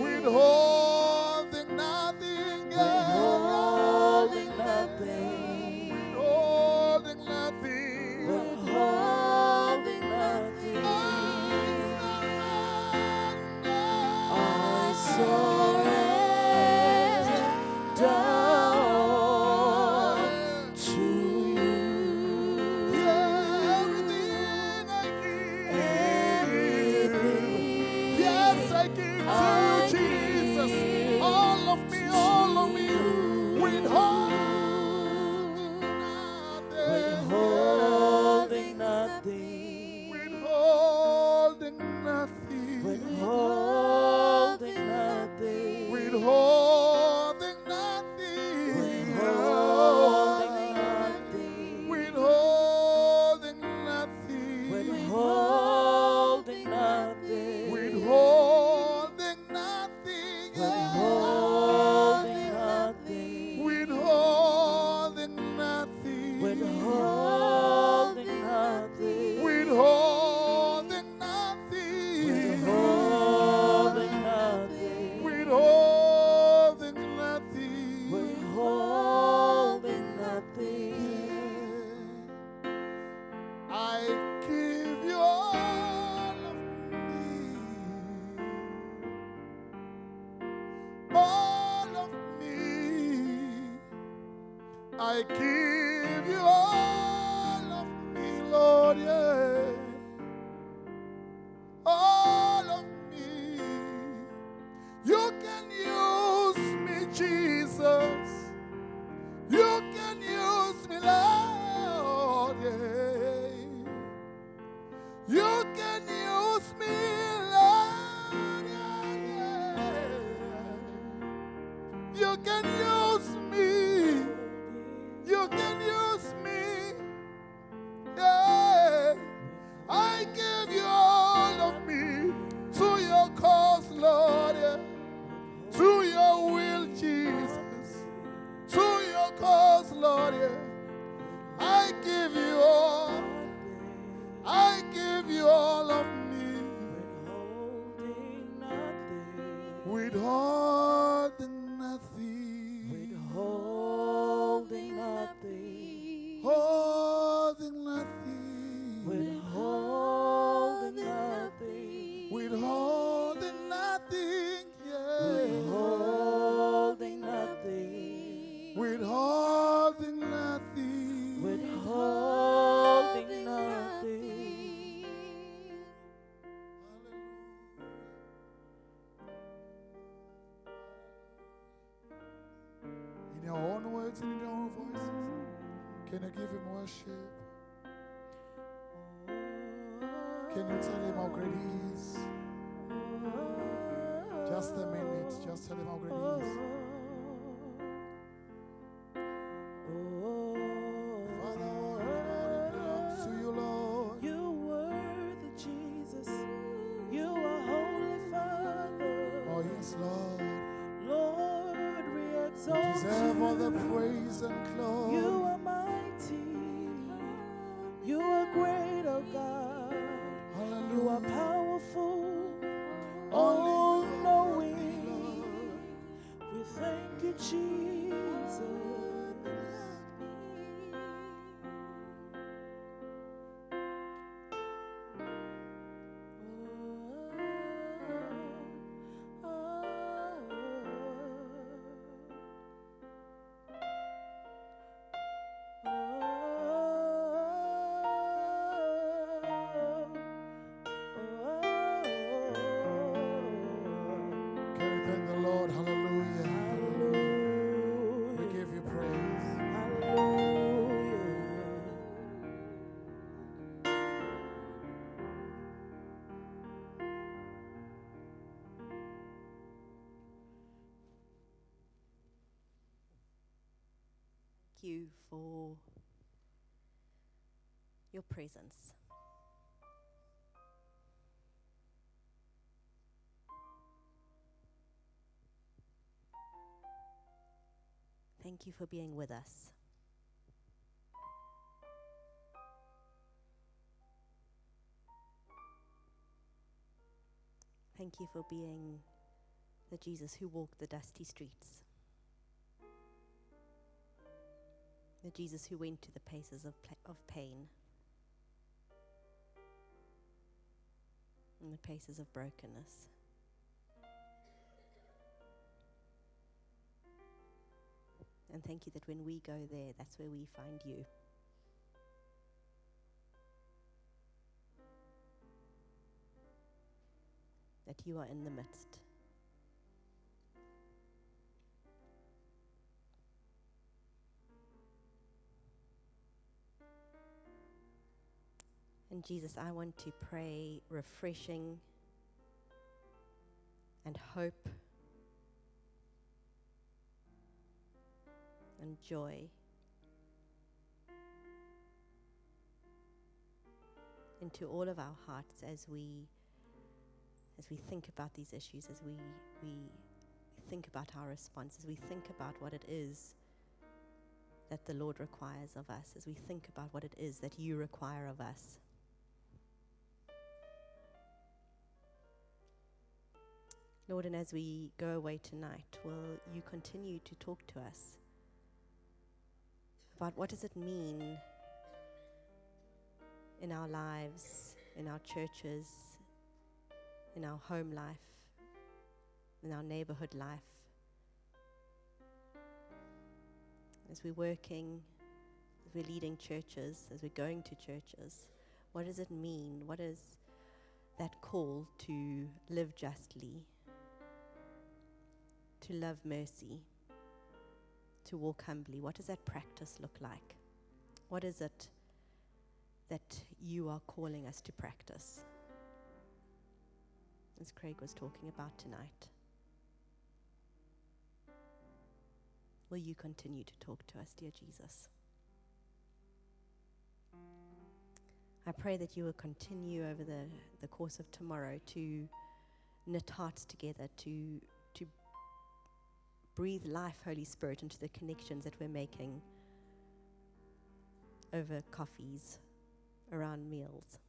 Withholding nothing, withholding nothing, withholding nothing, withholding nothing. I surrender to you. Yeah, everything I give, everything. Yes, I give to you, Jesus. All of me, withholding nothing, withholding nothing, withholding nothing, withholding nothing, withholding nothing, withholding nothing, withholding nothing, withholding nothing, withholding nothing, withholding nothing, withholding nothing, withholding nothing, withholding nothing, withholding nothing, withholding nothing. I give you all of me, all of me. I give you all of me, Lord, yeah. All of me. You can use me, Jesus. You can use me, Lord, yeah. You can use me, Lord, yeah. You can use me. You can use me. Yeah. I give you all of me to your cause, Lord. Yeah. To your will, Jesus. To your cause, Lord. Yeah. I give you all. I give you all of me. Withholding nothing. Withholding nothing. Withholding nothing. Withholding words and in your own voices. Can you give him worship? Can you tell him how great he is? Just a minute. Just tell him how great he is. Father, all glory belongs to you, Lord. You're worthy, Jesus. You are holy, Father. Oh, yes, Lord. Lord, we You exalt deserve all the you. praise and glory. You are mighty. You are great, oh God. Hallelujah. You are powerful. Only All you are knowing. worthy, We thank you, Jesus. Can we thank the Lord? Hallelujah. We give you praise. Thank you for your presence. Thank you for being with us. Thank you for being the Jesus who walked the dusty streets. The Jesus who went to the paces of pain and the paces of brokenness. And thank you that when we go there, that's where we find you. That you are in the midst. And Jesus, I want to pray refreshing and hope and joy into all of our hearts as we think about these issues, as we think about our response, as we think about what it is that the Lord requires of us, as we think about what it is that you require of us. Lord, and as we go away tonight, will you continue to talk to us about what does it mean in our lives, in our churches, in our home life, in our neighborhood life, as we're working, as we're leading churches, as we're going to churches. What does it mean? What is that call to live justly, to love mercy, to walk humbly? What does that practice look like? What is it that you are calling us to practice? As Craig was talking about tonight. Will you continue to talk to us, dear Jesus? I pray that you will continue over the course of tomorrow to knit hearts together, to breathe life, Holy Spirit, into the connections that we're making over coffees, around meals.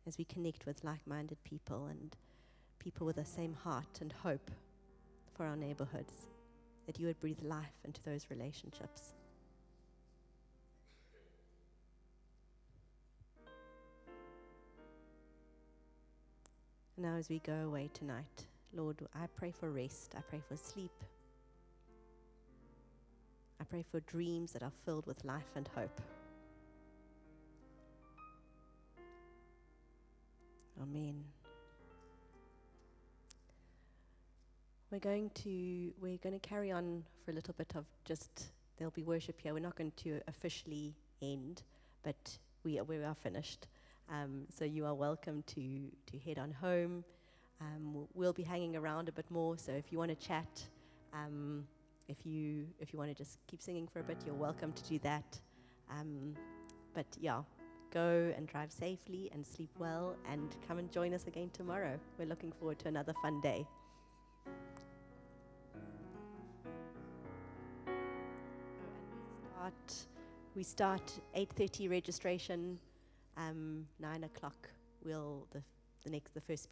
As we connect with like-minded people and people with the same heart and hope for our neighborhoods, that you would breathe life into those relationships. Now as we go away tonight, Lord, I pray for rest, I pray for sleep, I pray for dreams that are filled with life and hope. Amen. We're going to carry on for a little bit of just, there'll be worship here. We're not going to officially end, but we are finished. So you are welcome to head on home. We'll be hanging around a bit more, so if you want to chat, if you want to just keep singing for a bit, you're welcome to do that. But yeah, go and drive safely and sleep well, and come and join us again tomorrow. We're looking forward to another fun day. We start 8:30 registration, 9 o'clock. The first speaker